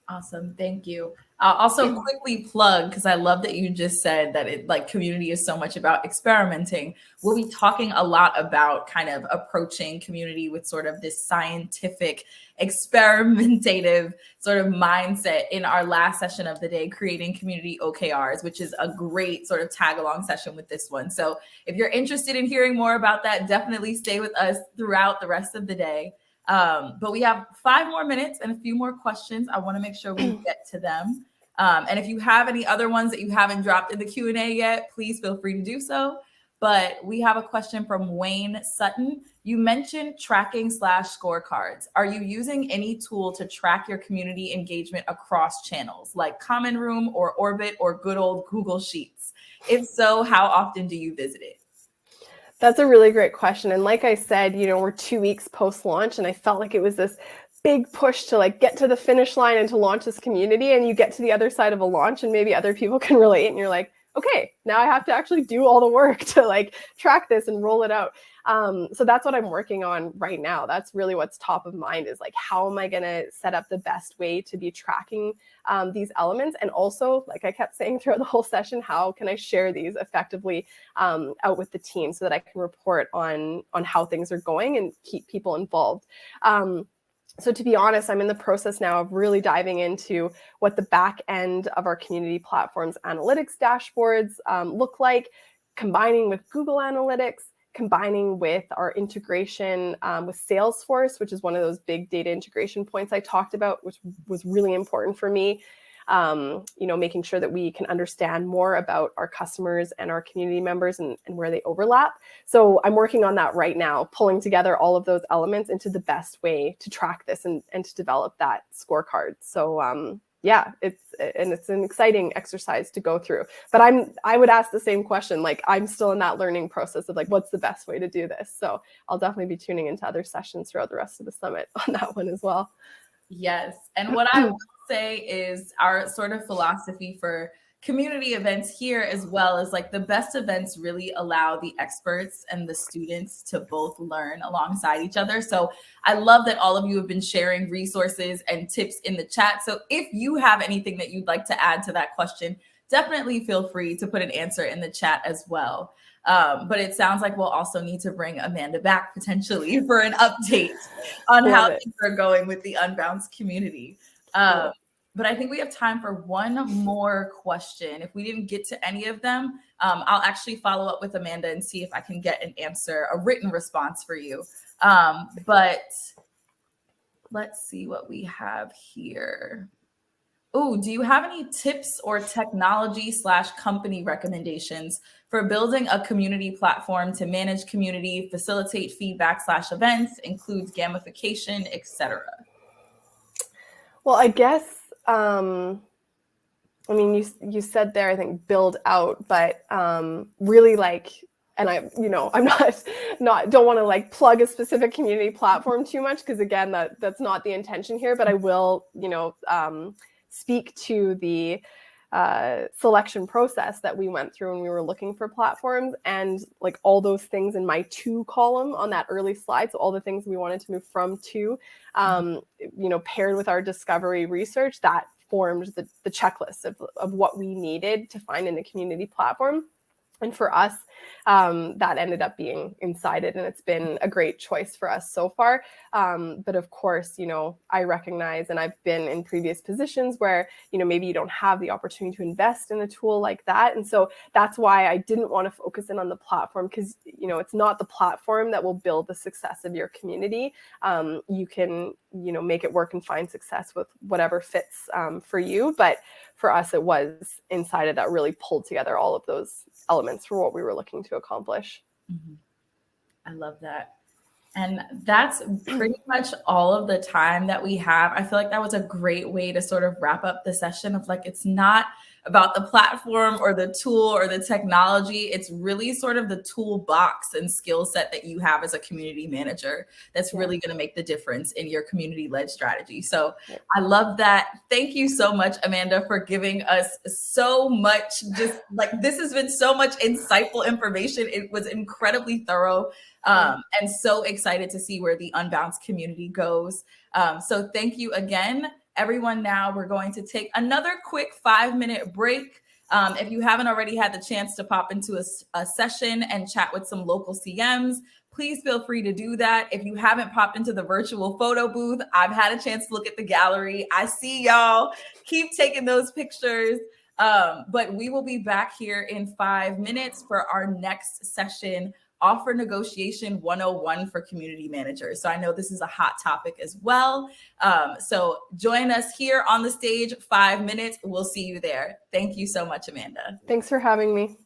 Awesome. Thank you. I'll also quickly plug, because I love that you just said that community is so much about experimenting. We'll be talking a lot about kind of approaching community with sort of this scientific, experimentative sort of mindset in our last session of the day, creating community OKRs, which is a great sort of tag along session with this one. So if you're interested in hearing more about that, definitely stay with us throughout the rest of the day. But we have 5 more minutes and a few more questions. I want to make sure we get to them. And if you have any other ones that you haven't dropped in the Q&A yet, please feel free to do so. But we have a question from Wayne Sutton. You mentioned tracking /scorecards. Are you using any tool to track your community engagement across channels like Common Room or Orbit or good old Google Sheets? If so, how often do you visit it? That's a really great question. And like I said, we're 2 weeks post-launch, and I felt like it was this big push to like get to the finish line and to launch this community. And you get to the other side of a launch and maybe other people can relate, and you're like, okay, now I have to actually do all the work to like track this and roll it out. So that's what I'm working on right now. That's really what's top of mind, is like, how am I going to set up the best way to be tracking these elements? And also, like I kept saying throughout the whole session, how can I share these effectively out with the team so that I can report on how things are going and keep people involved. So to be honest, I'm in the process now of really diving into what the back end of our community platform's analytics dashboards look like, combining with Google Analytics, combining with our integration with Salesforce, which is one of those big data integration points I talked about, which was really important for me. Making sure that we can understand more about our customers and our community members and where they overlap. So I'm working on that right now, pulling together all of those elements into the best way to track this and to develop that scorecard. So it's an exciting exercise to go through. But I would ask the same question. Like, I'm still in that learning process of like, what's the best way to do this? So I'll definitely be tuning into other sessions throughout the rest of the summit on that one as well. Yes. And what I will say is our sort of philosophy for community events here, as well as like the best events, really allow the experts and the students to both learn alongside each other. So I love that all of you have been sharing resources and tips in the chat. So if you have anything that you'd like to add to that question, definitely feel free to put an answer in the chat as well. But it sounds like we'll also need to bring Amanda back potentially for an update on how things are going with the Unbounce community. But I think we have time for one more question. If we didn't get to any of them, I'll actually follow up with Amanda and see if I can get an answer, a written response for you. But let's see what we have here. Oh, do you have any tips or technology/company recommendations for building a community platform to manage community, facilitate feedback/events, includes gamification, etc.? Well, I guess, you said there, I think, build out, but really like, and I'm don't want to like plug a specific community platform too much, because again, that's not the intention here, but I will, speak to the selection process that we went through when we were looking for platforms, and like all those things in my to column on that early slide. So all the things we wanted to move from to, paired with our discovery research, that formed the checklist of what we needed to find in a community platform. And for us, that ended up being Inside It, and it's been a great choice for us so far. But of course, I recognize, and I've been in previous positions where, maybe you don't have the opportunity to invest in a tool like that. And so that's why I didn't want to focus in on the platform, because, it's not the platform that will build the success of your community. You can, make it work and find success with whatever fits for you. But for us, it was Inside It that really pulled together all of those elements for what we were looking to accomplish. Mm-hmm. I love that. And that's pretty much all of the time that we have. I feel like that was a great way to sort of wrap up the session of like, it's not about the platform or the tool or the technology. It's really sort of the toolbox and skill set that you have as a community manager that's really going to make the difference in your community-led strategy. So I love that. Thank you so much, Amanda, for giving us so much. Just like, this has been so much insightful information. It was incredibly thorough. And so excited to see where the Unbounce community goes. So thank you again, everyone. Now we're going to take another quick 5-minute break. If you haven't already had the chance to pop into a session and chat with some local CMs, please feel free to do that. If you haven't popped into the virtual photo booth, I've had a chance to look at the gallery. I see y'all. Keep taking those pictures. But we will be back here in 5 minutes for our next session, Offer Negotiation 101 for community managers. So I know this is a hot topic as well. So join us here on the stage, 5 minutes. We'll see you there. Thank you so much, Amanda. Thanks for having me.